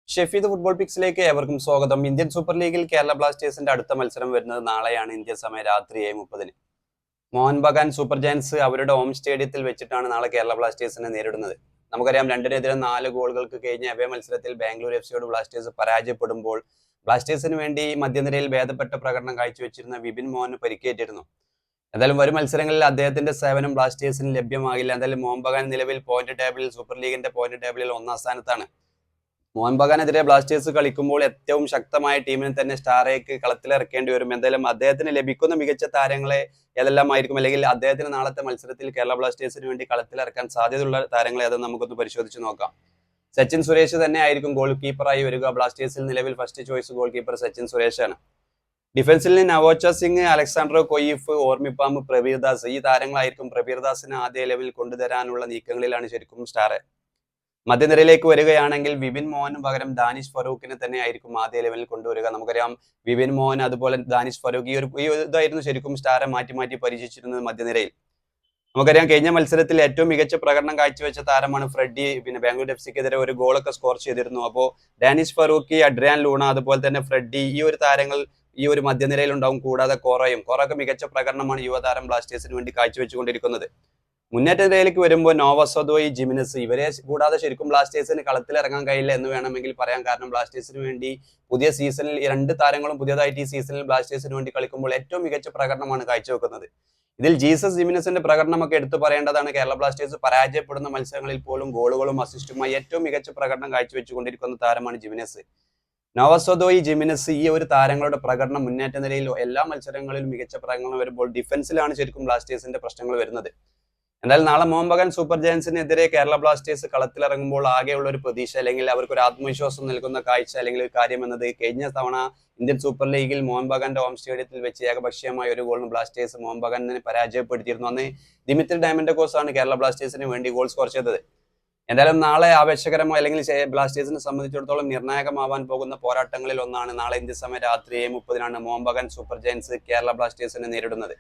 Shefeed football പിക്സിലേക്ക് ഏവർക്കും സ്വാഗതം. Indian super ലീഗിൽ കേരള ബ്ലാസ്റ്റേഴ്സിന്റെ അടുത്ത മത്സരം വരുന്നത് നാളെയാണ്. ഇന്ത്യൻ സമയം രാത്രി 7:30. മോഹൻ ബഗാൻ സൂപ്പർ ജയൻസ് അവരുടെ ഹോം സ്റ്റേഡിയത്തിൽ വെച്ചിട്ടാണ് നാളെ കേരള ബ്ലാസ്റ്റേഴ്സിനെ നേരിടുന്നത്. നമുക്കറിയാം, 2-നെതിരെ 4 ഗോളുകൾക്ക് കഴിഞ്ഞ അവേ മത്സരത്തിൽ ബാംഗ്ലൂർ എഫ്സിയോട് ബ്ലാസ്റ്റേഴ്സ് പരാജയപ്പെടുമ്പോൾ ബ്ലാസ്റ്റേഴ്സിന് വേണ്ടി മധ്യനിരയിൽ ഭേദപ്പെട്ട പ്രകടനം കാഴ്ചവെച്ചിരുന്ന വിപിൻ മോഹന് പരിക്കേറ്റിരുന്നു. എന്തായാലും വരും മത്സരങ്ങളിൽ അദ്ദേഹത്തിന്റെ സേവനം ബ്ലാസ്റ്റേഴ്സിന് ലഭ്യമാകില്ല. എന്തായാലും മോഹൻ ബഗാൻ നിലവിൽ പോയിന്റ് ടേബിളിൽ സൂപ്പർ ലീഗിന്റെ പോയിന്റ് ടേബിളിൽ 1-ാം സ്ഥാനത്താണ്. മോഹൻ ബഗാനെതിരെ ബ്ലാസ്റ്റേഴ്സ് കളിക്കുമ്പോൾ ഏറ്റവും ശക്തമായ ടീമിനെ തന്നെ സ്റ്റാറേക്ക് കളത്തിലിറക്കേണ്ടി വരും. എന്തായാലും അദ്ദേഹത്തിന് ലഭിക്കുന്ന മികച്ച താരങ്ങളെ ഏതെല്ലാമായിരിക്കും, അല്ലെങ്കിൽ അദ്ദേഹത്തിന് നാളത്തെ മത്സരത്തിൽ കേരള ബ്ലാസ്റ്റേഴ്സിന് വേണ്ടി കളത്തിലിറക്കാൻ സാധ്യതയുള്ള താരങ്ങളെ അതെന്ന് നമുക്കൊന്ന് പരിശോധിച്ച് നോക്കാം. സച്ചിൻ സുരേഷ് തന്നെ ആയിരിക്കും ഗോൾ കീപ്പറായി വരിക. ബ്ലാസ്റ്റേഴ്സിൽ നിലവിൽ first choice goalkeeper Sachin സുരേഷാണ്. ഡിഫൻസിൽ നവോച്ച സിംഗ്, അലക്സാണ്ടർ കൊയ്ഫ്, ഓർമിപ്പാം, പ്രബീർ ദാസ്, ഈ താരങ്ങളായിരിക്കും. പ്രബീർ ദാസിനെ ആദ്യ ലെവലിൽ കൊണ്ടുതരാനുള്ള നീക്കങ്ങളിലാണ് ശരിക്കും സ്റ്റാർ. മധ്യനിരയിലേക്ക് വരികയാണെങ്കിൽ വിപിൻ മോഹന് പകരം ദാനിഷ് ഫറൂഖിനെ തന്നെ ആയിരിക്കും ആദ്യ ലെവലിൽ കൊണ്ടുവരിക. നമുക്കറിയാം, വിപിൻ മോഹൻ അതുപോലെ ദാനിഷ് ഫറൂഖ് ഈ ഇതായിരുന്നു ശരിക്കും സ്റ്റാറെ മാറ്റി മാറ്റി പരിചയിച്ചിരുന്നത് മധ്യനിരയിൽ. നമുക്കറിയാം, കഴിഞ്ഞ മത്സരത്തിൽ ഏറ്റവും മികച്ച പ്രകടനം കാഴ്ചവെച്ച താരമാണ് ഫ്രെഡി. ബാംഗ്ലൂർ എഫ്സിക്കെതിരെ ഒരു ഗോളൊക്കെ സ്കോർ ചെയ്തിരുന്നു. അപ്പോൾ ഡാനിഷ് ഫറൂഖ്, അഡ്രിയാൻ ലൂണ, അതുപോലെ തന്നെ ഫ്രെഡി, ഈ ഒരു താരങ്ങൾ ഈ ഒരു മധ്യനിരയിൽ ഉണ്ടാവും. കൂടാതെ കോറൊക്കെ മികച്ച പ്രകടനമാണ് യുവതാരം ബ്ലാസ്റ്റേഴ്സിന് വേണ്ടി കാഴ്ചവെച്ചുകൊണ്ടിരിക്കുന്നത്. മുന്നേറ്റ നിരയിലേക്ക് വരുമ്പോൾ നോവസദോയ്, ജിമിനസ്, ഇവരെ കൂടാതെ ശരിക്കും ബ്ലാസ്റ്റേഴ്സിന് കളത്തിലിറങ്ങാൻ കഴിയില്ല എന്ന് വേണമെങ്കിൽ പറയാം. കാരണം ബ്ലാസ്റ്റേഴ്സിന് വേണ്ടി പുതിയ സീസണിൽ ഈ 2 താരങ്ങളും പുതിയതായിട്ട് ഈ സീസണിൽ ബ്ലാസ്റ്റേഴ്സിന് വേണ്ടി കളിക്കുമ്പോൾ ഏറ്റവും മികച്ച പ്രകടനമാണ് കാഴ്ചവെക്കുന്നത്. ഇതിൽ ജീസസ് ജിമിനസിന്റെ പ്രകടനമൊക്കെ എടുത്തു പറയേണ്ടതാണ്. കേരള ബ്ലാസ്റ്റേഴ്സ് പരാജയപ്പെടുന്ന മത്സരങ്ങളിൽ പോലും ഗോളുകളും അസിസ്റ്റുമായി ഏറ്റവും മികച്ച പ്രകടനം കാഴ്ചവെച്ചുകൊണ്ടിരിക്കുന്ന താരമാണ് ജിമിനസ്. നോവസദോയ്, ജിമിനസ്, ഈ ഒരു താരങ്ങളുടെ പ്രകടനം മുന്നേറ്റ നിരയിൽ എല്ലാ മത്സരങ്ങളിലും മികച്ച പ്രകടനം വരുമ്പോൾ ഡിഫൻസിലാണ് ശരിക്കും ബ്ലാസ്റ്റേഴ്സിന്റെ പ്രശ്നങ്ങൾ വരുന്നത്. എന്നാൽ നാളെ മോഹൻ ബഗാൻ സൂപ്പർ ജയൻസിനെതിരെ കേരള ബ്ലാസ്റ്റേഴ്സ് കളത്തിലിറങ്ങുമ്പോൾ ആകെയുള്ള ഒരു പ്രതീക്ഷ, അല്ലെങ്കിൽ അവർക്ക് ഒരു ആത്മവിശ്വാസം നൽകുന്ന കാഴ്ച, അല്ലെങ്കിൽ ഒരു കാര്യം എന്നത്, കഴിഞ്ഞ തവണ ഇന്ത്യൻ സൂപ്പർ ലീഗിൽ മോഹൻ ബഗാന്റെ ഹോം സ്റ്റേഡിയത്തിൽ വെച്ച് ഏകപക്ഷീയമായ ഒരു ഗോളിന് ബ്ലാസ്റ്റേഴ്സ് മോഹൻ ബഗാനെ പരാജയപ്പെടുത്തിയിരുന്നു. അന്ന് ദിമിത്രി ഡയമൻഡോസ് ആണ് കേരള ബ്ലാസ്റ്റേഴ്സിന് വേണ്ടി ഗോൾ സ്കോർ ചെയ്തത്. എന്തായാലും നാളെ ആവേശകരമായ, അല്ലെങ്കിൽ ബ്ലാസ്റ്റേഴ്സിനെ സംബന്ധിച്ചിടത്തോളം നിർണായകമാവാൻ പോകുന്ന പോരാട്ടങ്ങളിൽ ഒന്നാണ് നാളെ ഇന്ത്യൻ സമയം രാത്രി 7:30 മോഹൻ ബഗാൻ സൂപ്പർ ജയൻസ് കേരള ബ്ലാസ്റ്റേഴ്സിനെ നേരിടുന്നത്.